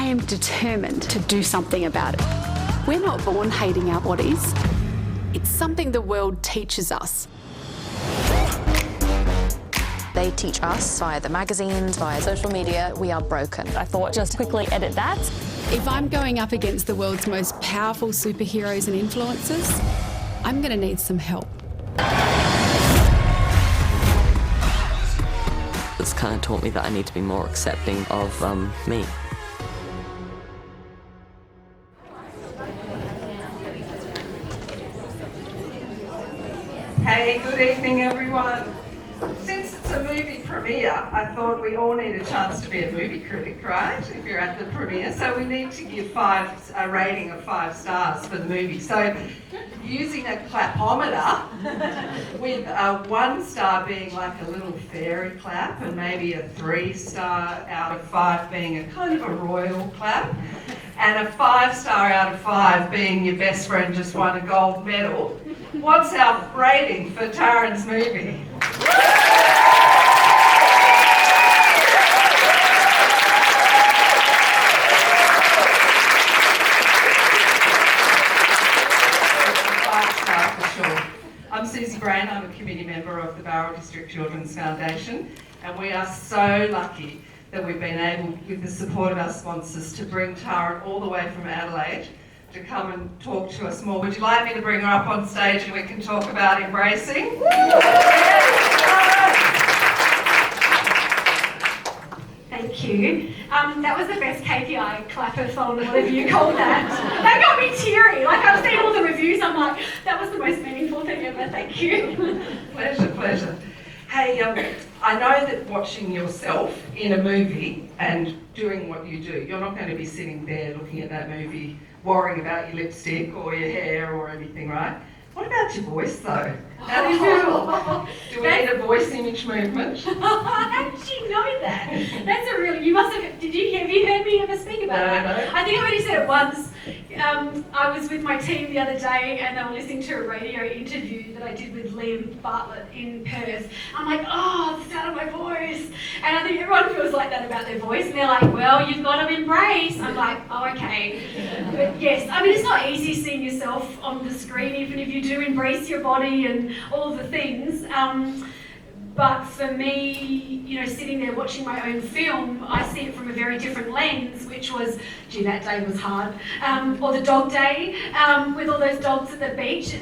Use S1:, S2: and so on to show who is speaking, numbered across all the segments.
S1: I am determined to do something about it. We're not born hating our bodies. It's something the world teaches us.
S2: They teach us via the magazines, via social media, we are broken.
S3: I thought just quickly edit that.
S1: If I'm going up against the world's most powerful superheroes and influencers, I'm going to need some help.
S4: It's kind of taught me that I need to be more accepting of me.
S5: Hey, good evening everyone. Since it's a movie premiere, I thought we all need a chance to be a movie critic, right? If you're at the premiere. So we need to give a rating of 5 stars for the movie. So using a clapometer, with a 1 star being like a little fairy clap and maybe a 3 star out of 5 being a kind of a royal clap, and a 5 star out of 5 being your best friend just won a gold medal. What's our rating for Taryn's movie? I'm Susie Brain, I'm a committee member of the Bowral District Children's Foundation, and we are so lucky that we've been able, with the support of our sponsors, to bring Taryn all the way from Adelaide to come and talk to us more. Would you like me to bring her up on stage and we can talk about embracing?
S6: Thank you. That was the best KPI clap-a-thon, whatever you call that. That got me teary. Like, I've seen all the reviews, I'm like, that was the most meaningful thing ever, thank you.
S5: Pleasure, pleasure. Hey, I know that watching yourself in a movie and doing what you do, you're not going to be sitting there looking at that movie worrying about your lipstick or your hair or anything, right? What about your voice though? How do you feel? Do we need a voice image movement?
S6: How did you know that? That's a really, you must have, have you heard me ever speak about that?
S5: No.
S6: I think I've only said it once. I was with my team the other day and they were listening to a radio interview that I did with Liam Bartlett in Perth. I'm like, oh, the sound of my voice. And I think everyone feels like that about their voice. And they're like, well, you've got to embrace. I'm like, oh, okay. But yes, I mean, it's not easy seeing yourself on the screen, even if you do embrace your body and all of the things. But for me, you know, sitting there watching my own film, I see it from a very different lens, which was, gee, that day was hard. Or the dog day, with all those dogs at the beach.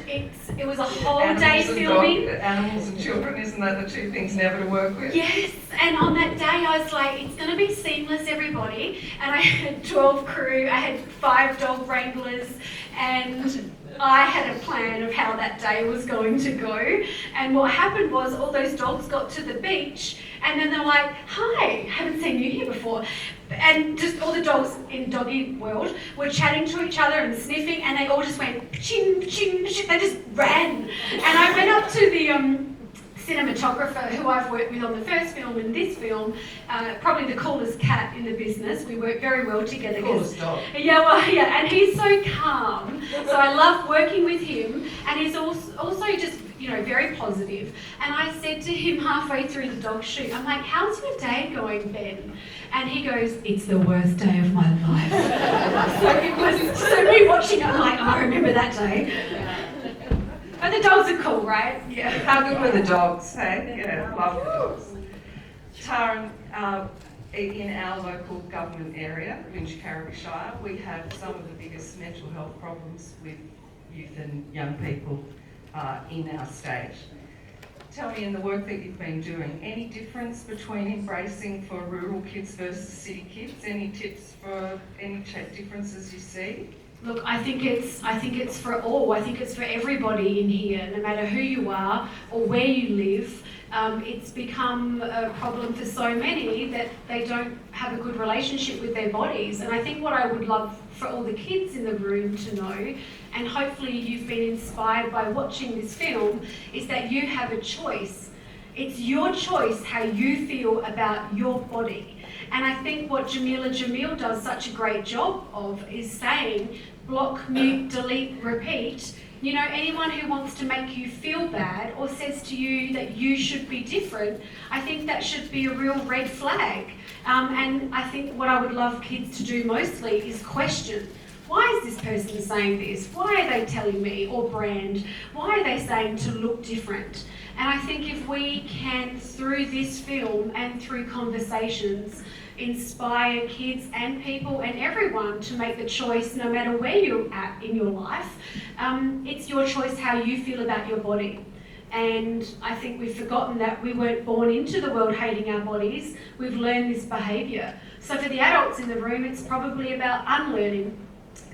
S6: It was a whole day filming.
S5: Animals and children, isn't that the two things never to work with?
S6: Yes, and on that day I was like, it's going to be seamless, everybody. And I had 12 crew, I had 5 dog wranglers, and I had a plan of how that day was going to go. And what happened was all those dogs got to the beach and then they're like, hi, haven't seen you here before. And just all the dogs in doggy world were chatting to each other and sniffing, and they all just went ching, ching, ching. They just ran. And I went up to the cinematographer who I've worked with on the first film and this film, probably the coolest cat in the business. We work very well together.
S5: Coolest dog.
S6: Yeah, and he's so calm. So I love working with him, and he's also just, you know, very positive. And I said to him halfway through the dog shoot, I'm like, how's your day going, Ben? And he goes, it's the worst day of my life. so me watching it, I'm like, oh, I remember that day. But the dogs are cool, right?
S5: Yeah. How good were the dogs, hey? Yeah, love the dogs. Taryn, in our local government area, Winch-Carriby Shire, we have some of the biggest mental health problems with youth and young people in our state. Tell me, in the work that you've been doing, any difference between embracing for rural kids versus city kids? Any tips for any differences you see?
S6: Look, I think it's for all. I think it's for everybody in here, no matter who you are or where you live. It's become a problem for so many that they don't have a good relationship with their bodies. And I think what I would love for all the kids in the room to know, and hopefully you've been inspired by watching this film, is that you have a choice. It's your choice how you feel about your body. And I think what Jamila Jamil does such a great job of is saying, block, mute, delete, repeat. You know, anyone who wants to make you feel bad or says to you that you should be different, I think that should be a real red flag. And I think what I would love kids to do mostly is question. Why is this person saying this? Why are they telling me? Or brand? Why are they saying to look different? And I think if we can, through this film and through conversations, inspire kids and people and everyone to make the choice, no matter where you're at in your life, it's your choice how you feel about your body. And I think we've forgotten that we weren't born into the world hating our bodies. We've learned this behaviour. So for the adults in the room, it's probably about unlearning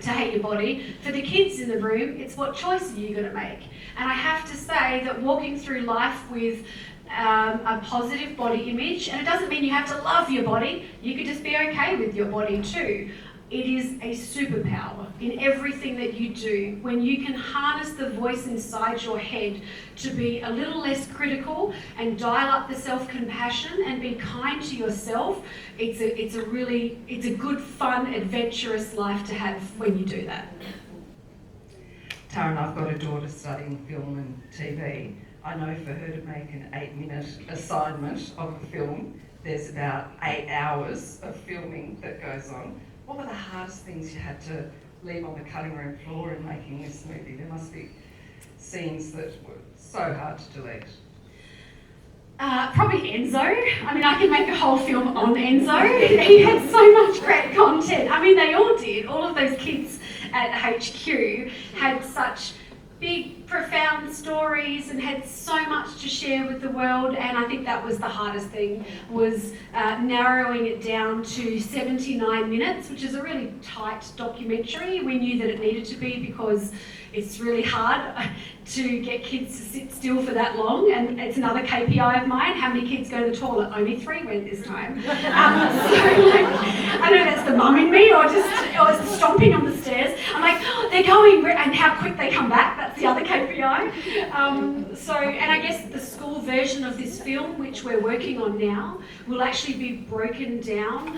S6: to hate your body. For the kids in the room, it's what choice are you going to make? And I have to say that walking through life with a positive body image, and it doesn't mean you have to love your body, you could just be okay with your body too. It is a superpower in everything that you do. When you can harness the voice inside your head to be a little less critical and dial up the self-compassion and be kind to yourself, it's a good, fun, adventurous life to have when you do that.
S5: Taryn, I've got a daughter studying film and TV. I know for her to make an 8-minute assignment of a film, there's about 8 hours of filming that goes on. What were the hardest things you had to leave on the cutting room floor in making this movie? There must be scenes that were so hard to delete.
S6: Probably Enzo. I mean, I can make a whole film on Enzo. He had so much great content. I mean, they all did. All of those kids at HQ had such big, profound stories and had so much to share with the world, and I think that was the hardest thing, was narrowing it down to 79 minutes, which is a really tight documentary. We knew that it needed to be because it's really hard to get kids to sit still for that long, and it's another KPI of mine. How many kids go to the toilet? Only 3 went this time. So I know that's the mum in me, or it's the stomping on the stairs. I'm like, oh, they're going, and how quick they come back. That's the other KPI. And I guess the school version of this film, which we're working on now, will actually be broken down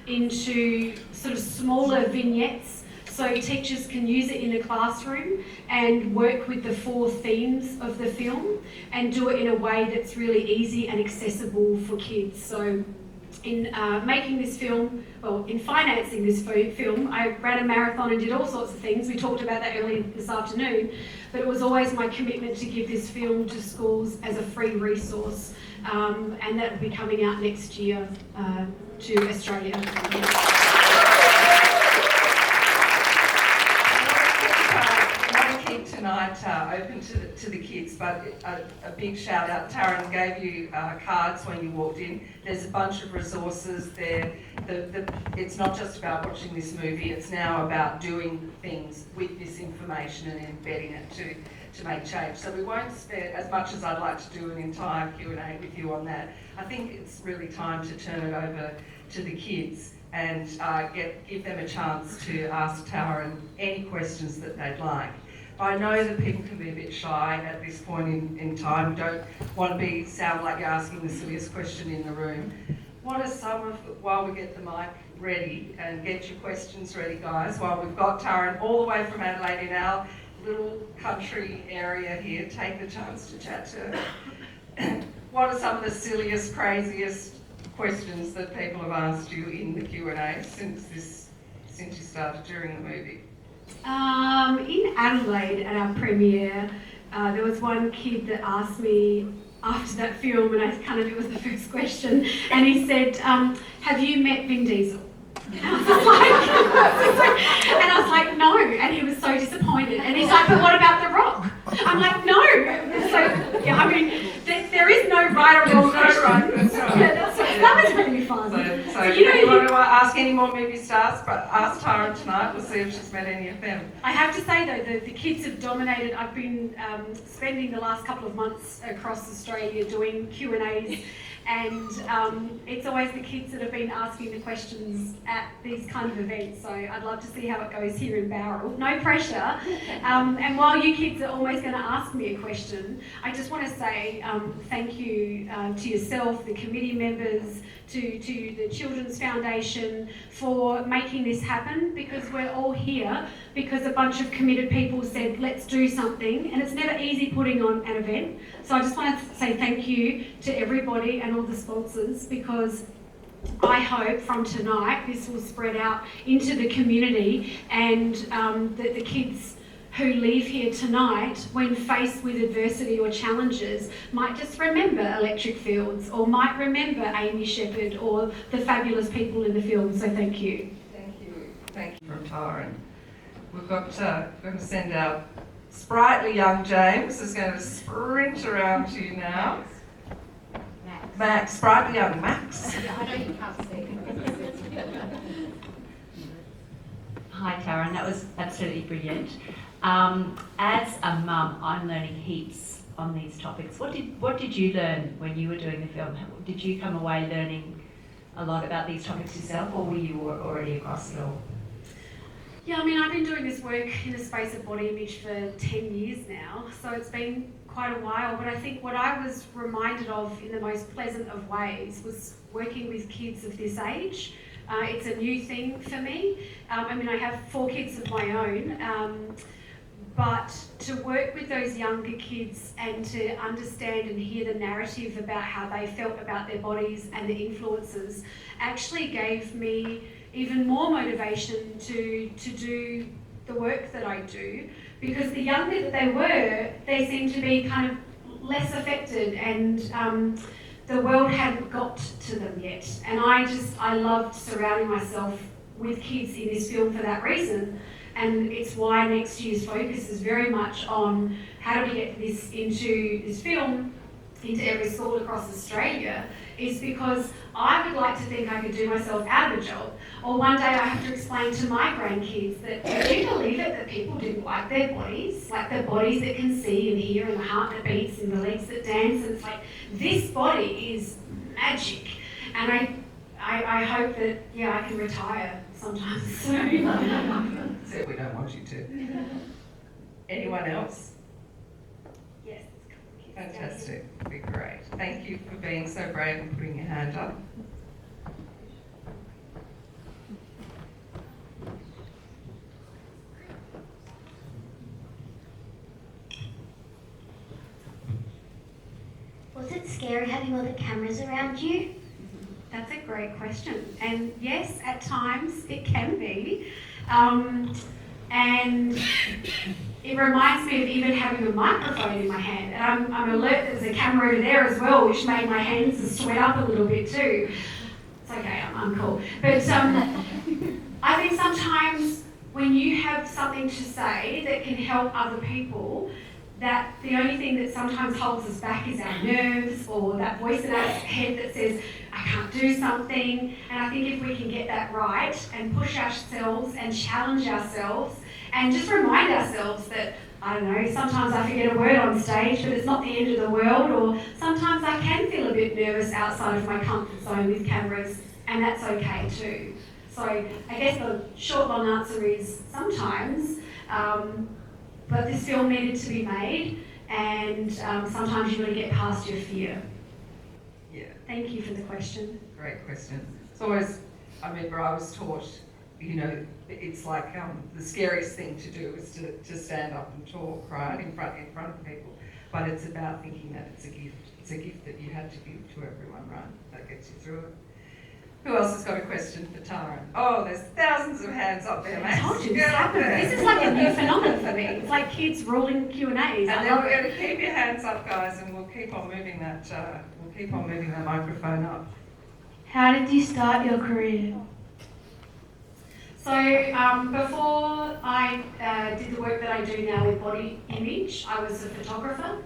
S6: into sort of smaller vignettes, so teachers can use it in a classroom and work with the 4 themes of the film and do it in a way that's really easy and accessible for kids. So in making this film, well, in financing this film, I ran a marathon and did all sorts of things. We talked about that earlier this afternoon, but it was always my commitment to give this film to schools as a free resource, and that will be coming out next year to Australia. Tonight open to the kids, but a big shout out. Taryn gave you cards when you walked in. There's a bunch of resources there. It's not just about watching this movie, it's now about doing things with this information and embedding it to make change. So we won't spend, as much as I'd like to do an entire Q&A with you on that, I think it's really time to turn it over to the kids and give them a chance to ask Taryn any questions that they'd like. I know that people can be a bit shy at this point in time. You don't want to sound like you're asking the silliest question in the room. What are some of, while we get the mic ready, and get your questions ready, guys, while we've got Taryn all the way from Adelaide in our little country area here, take the chance to chat to her. What are some of the silliest, craziest questions that people have asked you in the Q&A since you started during the movie? In Adelaide at our premiere, there was one kid that asked me after that film, and it was the first question, and he said, have you met Vin Diesel? And I was like, no, and he was so disappointed, and he's like, but what about The Rock? I'm like, no. So, yeah, I mean, there is no right or wrong question.
S5: That's right.
S6: Yeah, that was really fun.
S5: So if you want to ask any more movie stars, but ask Taryn tonight, we'll see if she's met any of them.
S6: I have to say though, the kids have dominated. I've been spending the last couple of months across Australia doing Q&As, And it's always the kids that have been asking the questions at these kind of events, so I'd love to see how it goes here in Bowral. No pressure. And while you kids are always going to ask me a question, I just want to say thank you to yourself, the committee members, to the Children's Foundation for making this happen, because we're all here because a bunch of committed people said let's do something, and it's never easy putting on an event. So I just want to say thank you to everybody and all the sponsors, because I hope from tonight this will spread out into the community, and that the kids who leave here tonight, when faced with adversity or challenges, might just remember Electric Fields, or might remember Amy Shepherd, or the fabulous people in the film. So thank you.
S5: Thank you from Taryn. We've got going to send out sprightly young James is going to sprint around to you now. Max, sprightly young Max.
S7: I know you can't see. Hi Taryn, that was absolutely brilliant. As a mum, I'm learning heaps on these topics. What did you learn when you were doing the film? Did you come away learning a lot about these topics yourself, or were you already across it all?
S6: Yeah, I mean, I've been doing this work in the space of body image for 10 years now, so it's been quite a while, but I think what I was reminded of in the most pleasant of ways was working with kids of this age. It's a new thing for me. I mean, I have 4 kids of my own, but to work with those younger kids and to understand and hear the narrative about how they felt about their bodies and the influences actually gave me even more motivation to do the work that I do, because the younger that they were, they seemed to be kind of less affected, and the world hadn't got to them yet. And I loved surrounding myself with kids in this film for that reason. And it's why next year's focus is very much on how do we get this film into every school across Australia, is because I would like to think I could do myself out of a job. Or one day I have to explain to my grandkids that, do you believe it that people didn't like their bodies that can see and hear, and the heart that beats and the legs that dance, and it's like, this body is magic. And I hope that, yeah, I can retire sometime soon.
S5: So we don't want you to. Anyone else?
S6: Yes.
S5: Fantastic, that'd be great. Thank you for being so brave and putting your hand up.
S8: Was it scary having all the cameras around you?
S6: That's a great question. And yes, at times it can be. And it reminds me of even having a microphone in my hand. And I'm alert there's a camera over there as well, which made my hands sweat up a little bit too. It's okay, I'm cool. But I think sometimes when you have something to say that can help other people, that the only thing that sometimes holds us back is our nerves, or that voice in our head that says, I can't do something. And I think if we can get that right and push ourselves and challenge ourselves and just remind ourselves that, I don't know, sometimes I forget a word on stage, but it's not the end of the world, or sometimes I can feel a bit nervous outside of my comfort zone with cameras, and that's okay too. So I guess the short, long answer is sometimes, but this film needed to be made, and sometimes you've got to get past your fear.
S5: Yeah.
S6: Thank you for the question.
S5: Great question. It's always, I remember I was taught, you know, it's like the scariest thing to do is to stand up and talk, right, in front of people. But it's about thinking that it's a gift. It's a gift that you had to give to everyone, right? That gets you through it. Who else has got a question for Taryn? Oh, there's thousands of hands up there, Max.
S6: I told you this happened. This is like a new phenomenon for me. It's like kids ruling Q&As.
S5: And then we're going to keep your hands up, guys, and we'll keep on moving that. That microphone up.
S8: How did you start your career?
S6: So before I did the work that I do now with body image, I was a photographer,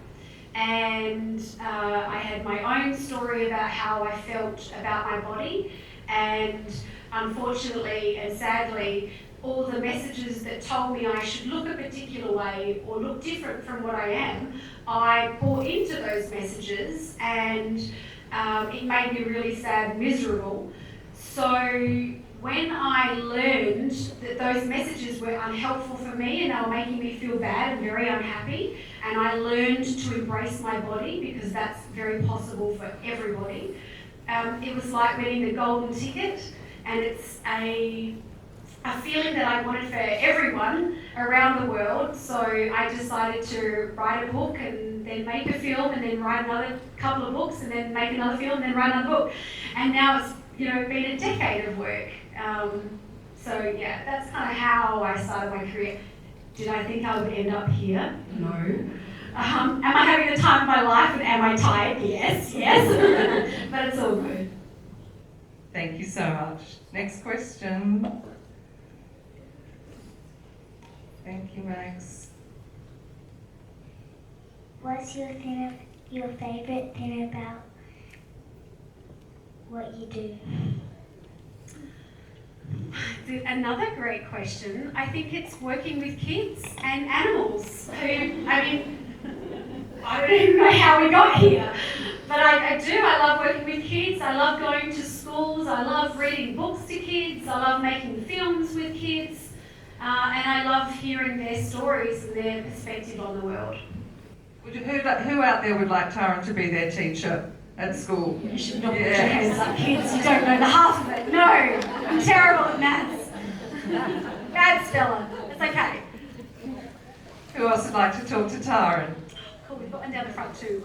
S6: and I had my own story about how I felt about my body, and unfortunately and sadly, all the messages that told me I should look a particular way or look different from what I am, I bought into those messages, and It made me really sad, miserable. So when I learned that those messages were unhelpful for me and they were making me feel bad and very unhappy, and I learned to embrace my body, because that's very possible for everybody, it was like winning the golden ticket, and it's a feeling that I wanted for everyone around the world. So I decided to write a book and then make a film and then write another couple of books and then make another film and then write another book. And now it's been a decade of work. So yeah, that's kind of how I started my career. Did I think I would end up here? No. Am I having the time of my life and am I tired? Yes. But it's all good.
S5: Thank you so much. Next question. Thank you, Max.
S8: What's your favourite thing about what you do?
S6: Another great question. I think it's working with kids and animals who, I don't even know how we got here, but I do. I love working with kids. I love going to schools. I love reading books to kids. I love making films with kids. And I love hearing their stories and their perspective on the world.
S5: Who out there would like Taryn to be their teacher at school?
S6: You should not put your hands up, kids. You don't know the half of it. No, I'm terrible at maths. Bad speller. It's okay.
S5: Who else would like to talk to Taryn?
S6: Cool, we've got one down the front too.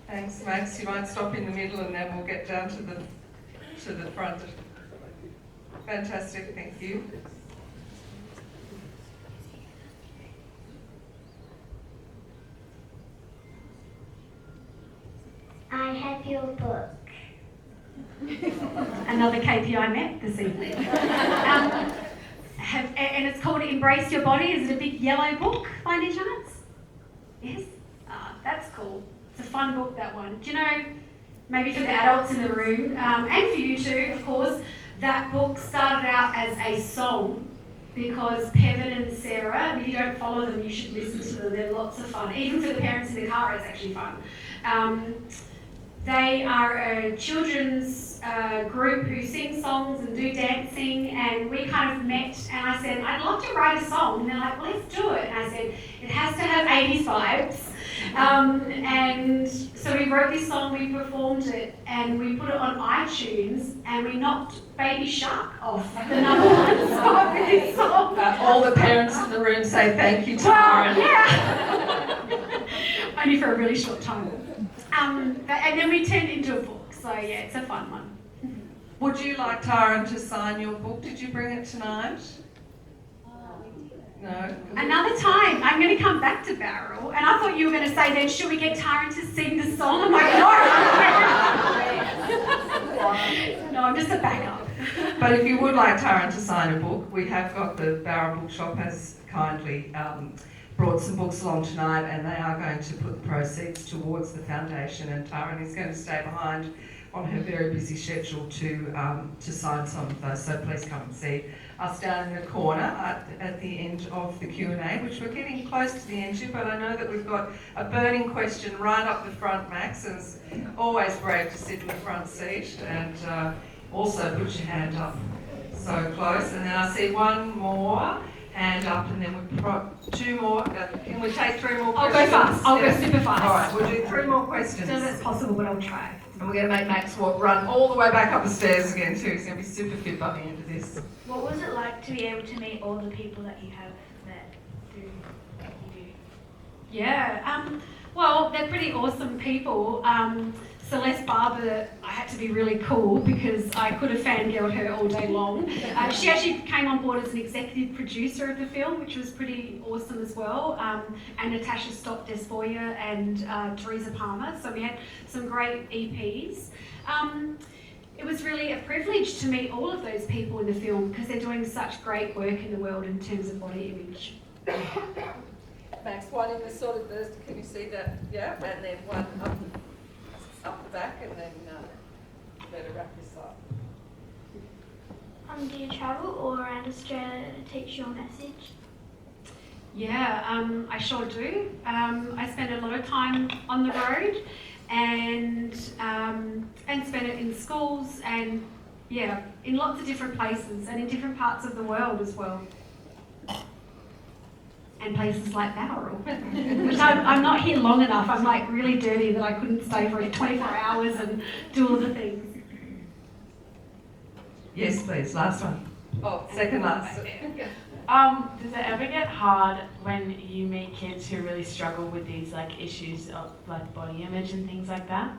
S5: Thanks, Max. You might stop in the middle and then we'll get down to the front. Fantastic, thank you.
S8: I have your book.
S6: Another KPI met this evening. And it's called Embrace Your Body. Is it a big yellow book by any chance? Yes? That's cool. It's a fun book, that one. Do you know, maybe for the adults in the room, and for you too, of course, that book started out as a song because Pevin and Sarah, if you don't follow them, you should listen to them. They're lots of fun. Even for the parents in the car, it's actually fun. They are a children's group who sing songs and do dancing, and we kind of met, and I said, I'd love to write a song. And they're like, well, let's do it. And I said, it has to have 80s vibes. And so we wrote this song, we performed it, and we put it on iTunes, and we knocked Baby Shark off the number one spot with this song.
S5: All the parents in the room say thank you, Taryn.
S6: Well, yeah. Only for a really short time. And then we turned it into a book, so yeah, it's a fun one.
S5: Would you like Taryn to sign your book? Did you bring it tonight? No.
S6: Another time, I'm going to come back to Bowral, and I thought you were going to say then, should we get Taryn to sing the song? I'm like, no. No, I'm just a backup.
S5: But if you would like Taryn to sign a book, we have got the Bowral Bookshop has kindly brought some books along tonight, and they are going to put the proceeds towards the foundation, and Taryn is going to stay behind on her very busy schedule to sign some of those, so please come and see us down in the corner at the end of the Q&A, which we're getting close to the end to, but I know that we've got a burning question right up the front, Max, and it's always brave to sit in the front seat, and also put your hand up so close, and then I see one more hand up, and then we've got two more. Can we take three more questions?
S6: I'll go fast. I'll go super fast.
S5: All right, we'll do three more questions.
S6: So that's possible, but I'll try.
S5: And we're going to make Max run all the way back up the stairs again too. He's going to be super fit by the end of this.
S8: What was it like to be able to meet all the people that you have met through what you do?
S6: Yeah, well, they're pretty awesome people. Celeste Barber, I had to be really cool because I could have fangirled her all day long. She actually came on board as an executive producer of the film, which was pretty awesome as well. And Natasha Stock-Despoja and Teresa Palmer. So we had some great EPs. It was really a privilege to meet all of those people in the film because they're doing such great work in the world in terms of body image.
S5: Max, one in the sort of the, can you see that? Yeah, and then one up the back, and then better wrap this up.
S8: Do you travel all around Australia to teach your message?
S6: Yeah, I sure do. I spend a lot of time on the road, and spend it in schools and in lots of different places and in different parts of the world as well. And places like Bowral, which I'm not here long enough. I'm like really dirty that I couldn't stay for 24 hours and do all the things.
S5: Yes, please, last one. Oh, second last.
S9: Does it ever get hard when you meet kids who really struggle with these like issues of like body image and things like that?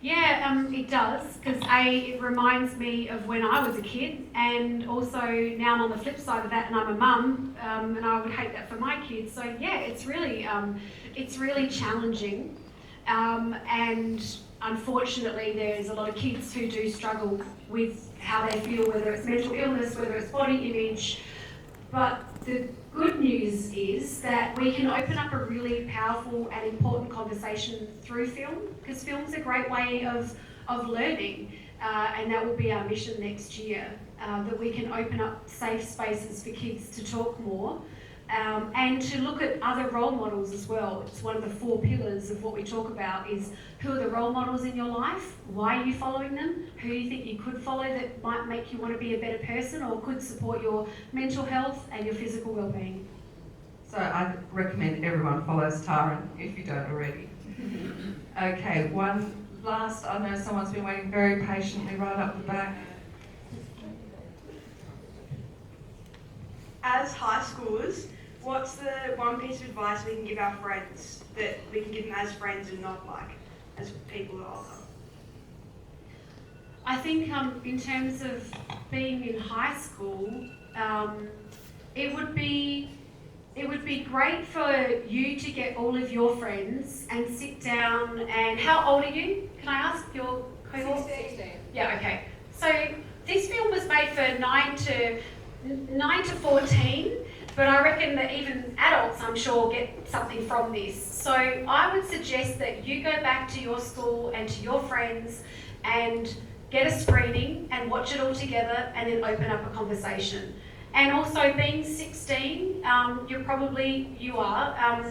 S6: Yeah, it does, because it reminds me of when I was a kid, and also now I'm on the flip side of that, and I'm a mum, and I would hate that for my kids. So yeah, it's really challenging, and unfortunately, there's a lot of kids who do struggle with how they feel, whether it's mental illness, whether it's body image. But the good news is that we can open up a really powerful and important conversation through film, because film's a great way of learning, and that will be our mission next year, that we can open up safe spaces for kids to talk more, and to look at other role models as well. It's one of the 4 pillars of what we talk about is who are the role models in your life, why are you following them, who do you think you could follow that might make you want to be a better person or could support your mental health and your physical well-being.
S5: So I recommend everyone follows Taryn if you don't already. Okay, one last, I know someone's been waiting very patiently right up the back.
S10: As high schoolers, what's the one piece of advice we can give our friends that we can give them as friends and not like as people who are older?
S6: I think in terms of being in high school, it would be great for you to get all of your friends and sit down and, how old are you? Can I ask your cohort? 16. Yeah, okay. So this film was made for 9 to 14, but I reckon that even adults, I'm sure, get something from this. So I would suggest that you go back to your school and to your friends and get a screening and watch it all together and then open up a conversation. And also being 16, you are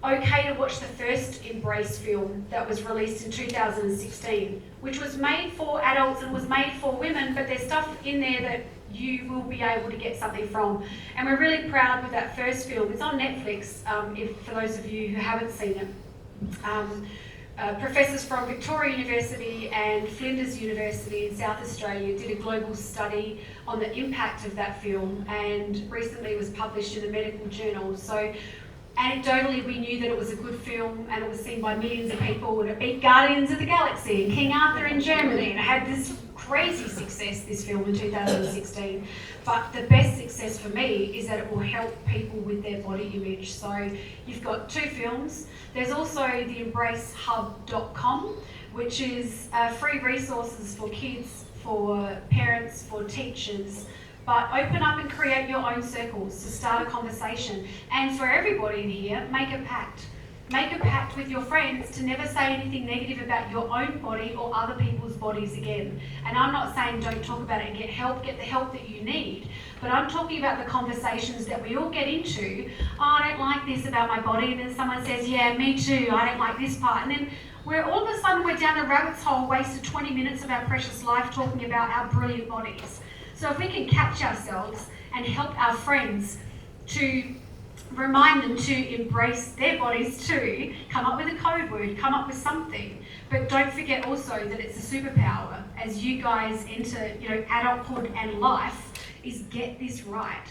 S6: okay to watch the first Embrace film that was released in 2016, which was made for adults and was made for women, but there's stuff in there that you will be able to get something from. And we're really proud with that first film. It's on Netflix, for those of you who haven't seen it. Professors from Victoria University and Flinders University in South Australia did a global study on the impact of that film, and recently it was published in a medical journal. So anecdotally, we knew that it was a good film and it was seen by millions of people, and it beat Guardians of the Galaxy and King Arthur in Germany, and it had this crazy success, this film, in 2016. But the best success for me is that it will help people with their body image. So you've got 2 films. There's also the embracehub.com, which is free resources for kids, for parents, for teachers. But open up and create your own circles to start a conversation. And for everybody in here, make a pact. Make a pact with your friends to never say anything negative about your own body or other people's bodies again. And I'm not saying don't talk about it and get the help that you need, but I'm talking about the conversations that we all get into. Oh, I don't like this about my body, and then someone says, yeah, me too, I don't like this part. And then all of a sudden we're down a rabbit's hole, wasted 20 minutes of our precious life talking about our brilliant bodies. So if we can catch ourselves and help our friends to remind them to embrace their bodies too, come up with a code word, come up with something, but don't forget also that it's a superpower as you guys enter adulthood and life, is get this right.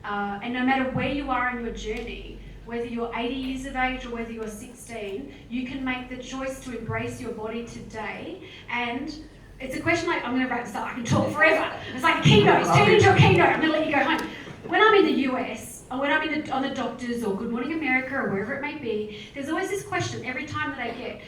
S6: And no matter where you are in your journey, whether you're 80 years of age or whether you're 16, you can make the choice to embrace your body today. And it's a question I'm going to wrap this up, I can talk forever. It's like a keynote, it's turned into a keynote, I'm going to let you go home. When I'm in the US, or when I'm on the Doctors or Good Morning America or wherever it may be, there's always this question every time that I get,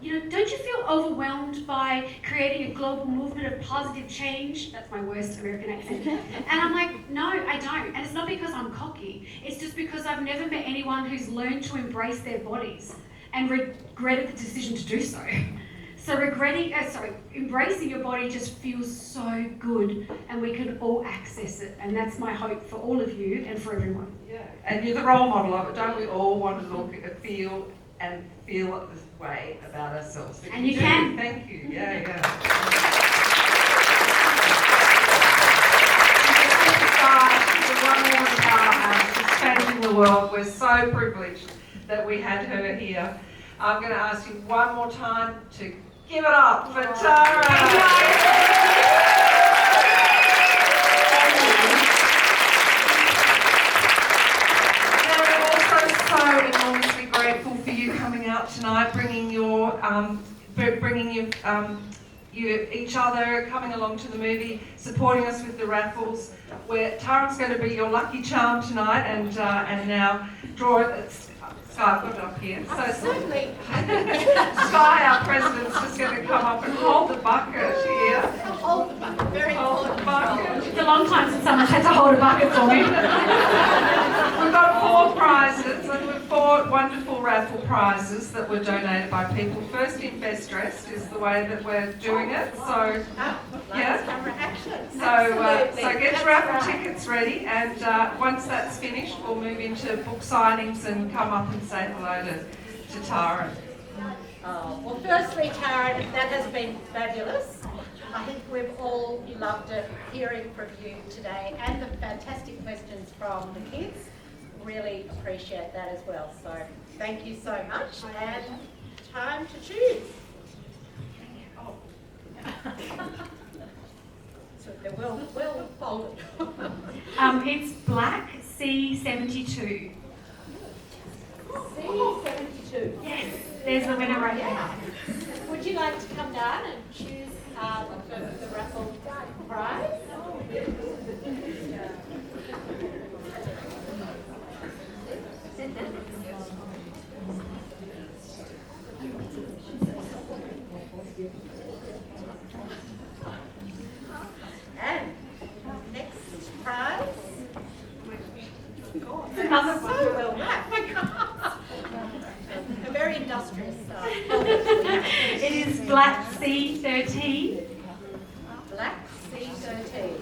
S6: don't you feel overwhelmed by creating a global movement of positive change? That's my worst American accent. And I'm like, no, I don't. And it's not because I'm cocky. It's just because I've never met anyone who's learned to embrace their bodies and regretted the decision to do so. So embracing your body just feels so good, and we can all access it. And that's my hope for all of you and for everyone.
S5: Yeah, and you're the role model of it. Don't we all want to look, feel and feel this way about ourselves. If
S6: And you
S5: do,
S6: can.
S5: Thank you. Yeah. One more star, she's changing the world. We're so privileged that we had her here. I'm going to ask you one more time to give it up for Tara. So enormously grateful for you coming out tonight, bringing you each other, coming along to the movie, supporting us with the raffles. Taryn's going to be your lucky charm tonight, and now draw it. Sky, put it up here.
S11: Absolutely.
S5: Sky, our president's just going to come up and hold the bucket here.
S11: Hold the bucket. Very
S5: hold the bucket.
S6: It's a long time since someone had to hold a bucket for me.
S5: We've got 4 prizes, and we've 4 wonderful raffle prizes that were donated by people. First in best dressed is the way that we're doing it. So, yeah.
S11: Camera action.
S5: So get your raffle tickets ready, and once that's finished, we'll move into book signings and come up and say hello to Taryn.
S11: Well, firstly, Taryn, that has been fabulous. I think we've all loved it, hearing from you today, and the fantastic questions from the kids. Really appreciate that as well. So thank you so much, and time to choose. So they're well folded.
S6: It's black C72.
S11: C72.
S6: Yes, there's the winner right there.
S11: Would you like to come down and choose the raffle prize? And next prize.
S6: Another
S11: one. So well wrapped. A very industrious.
S6: It is black C13.
S11: Black C13.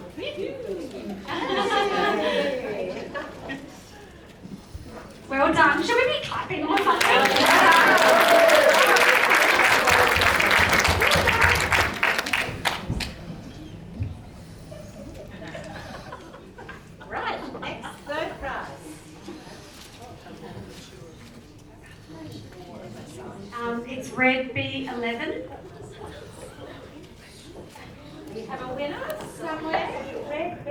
S6: Well done. Should we be clapping or something?
S11: Right, next, third prize.
S6: It's red B11.
S11: We have a winner somewhere.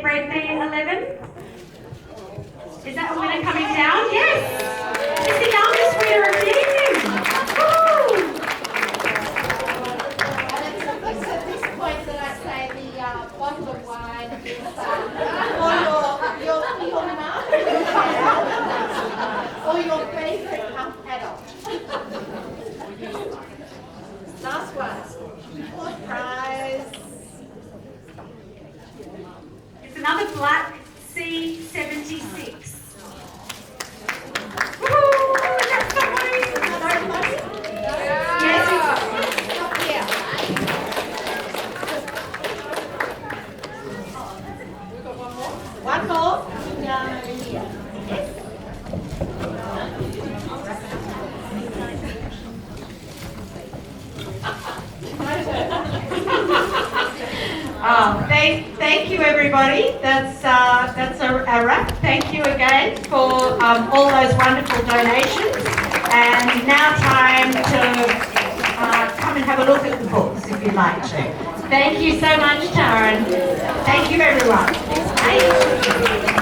S6: Red B11. Is that a winner coming down? Yes! It's the youngest winner of the evening!
S11: And it's at this point that I say the bottle of wine is for your mum or your favourite adult. Last one. Fourth prize.
S6: It's another black C76.
S11: One more down over here. Thank you, everybody. That's a wrap. Thank you again for all those wonderful donations. And now time to come and have a look at the books if you'd like to. Thank you so much, Taryn. Thank you, everyone. Bye.